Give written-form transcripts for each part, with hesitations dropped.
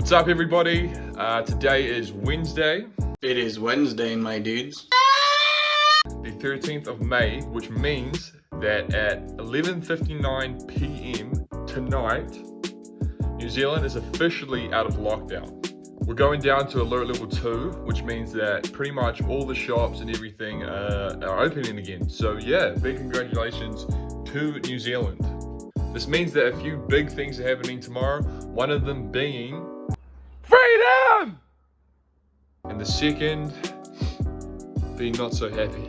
What's up, everybody? Today is Wednesday. It is Wednesday, my dudes. The 13th of May, which means that at 11:59 p.m. tonight, New Zealand is officially out of lockdown. We're going down to alert level 2, which means that pretty much all the shops and everything are opening again. So yeah, big congratulations to New Zealand. This means that a few big things are happening tomorrow, one of them being freedom! And the second being not so happy.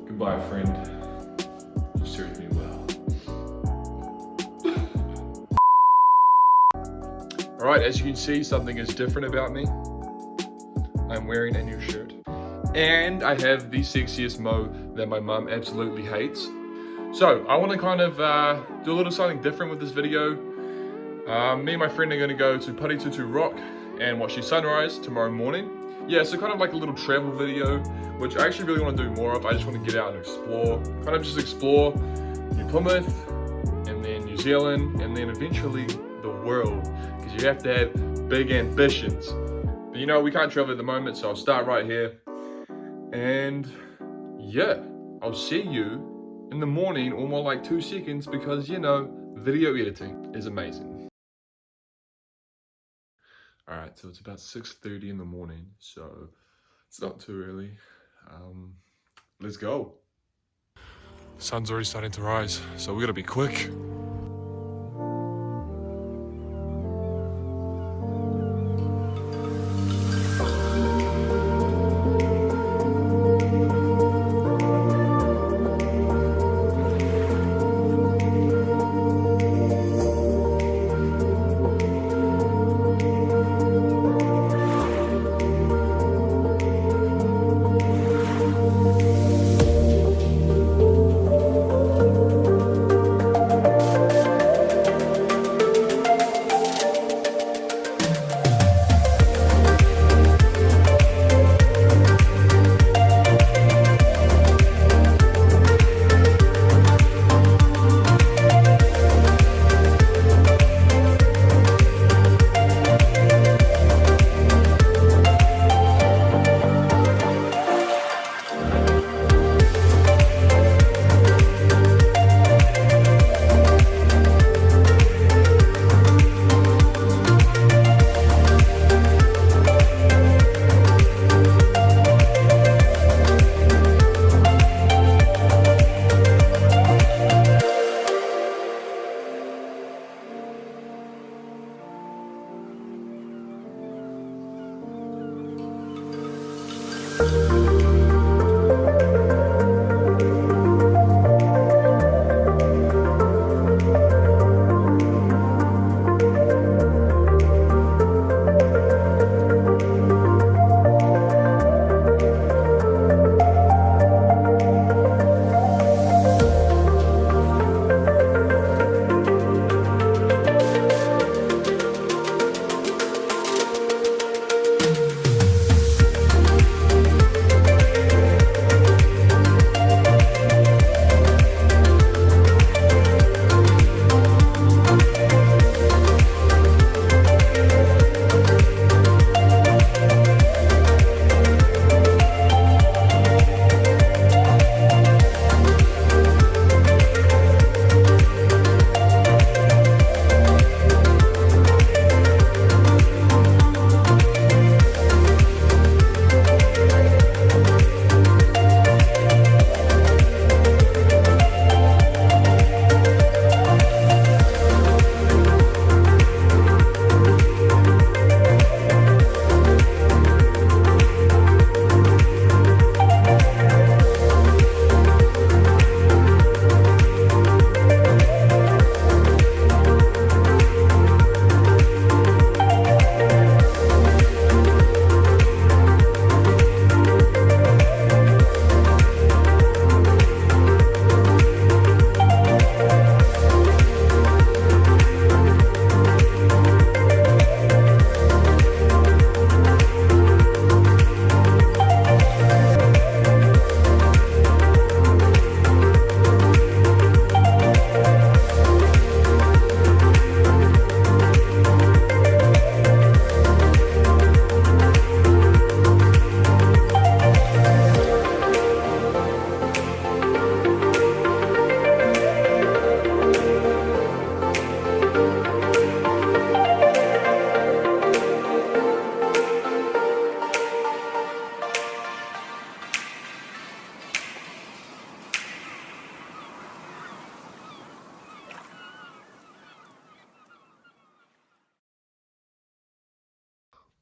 Goodbye, friend. You served me well. Alright, as you can see, something is different about me. I'm wearing a new shirt. And I have the sexiest mo that my mum absolutely hates. So, I want to kind of do a little something different with this video. Me and my friend are going to go to Paritutu Rock and watch the sunrise tomorrow morning. Yeah, so kind of like a little travel video, which I actually really want to do more of. I just want to get out and explore, kind of just explore New Plymouth, and then New Zealand, and then eventually the world, because you have to have big ambitions. But you know, we can't travel at the moment, so I'll start right here. And yeah, I'll see you in the morning, or more like 2 seconds, because you know, video editing is amazing. Alright, so it's about 6:30 in the morning, so it's not too early. Let's go. The sun's already starting to rise, so we gotta be quick.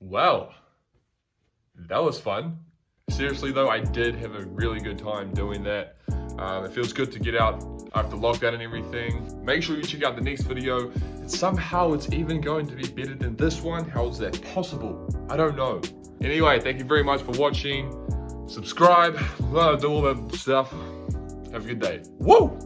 Well, that was fun. Seriously though, I did have a really good time doing that. It feels good to get out after lockdown and everything. Make sure you check out the next video. Somehow it's even going to be better than this one. How is that possible? I don't know. Anyway, thank you very much for watching. Subscribe, do all that stuff. Have a good day. Woo!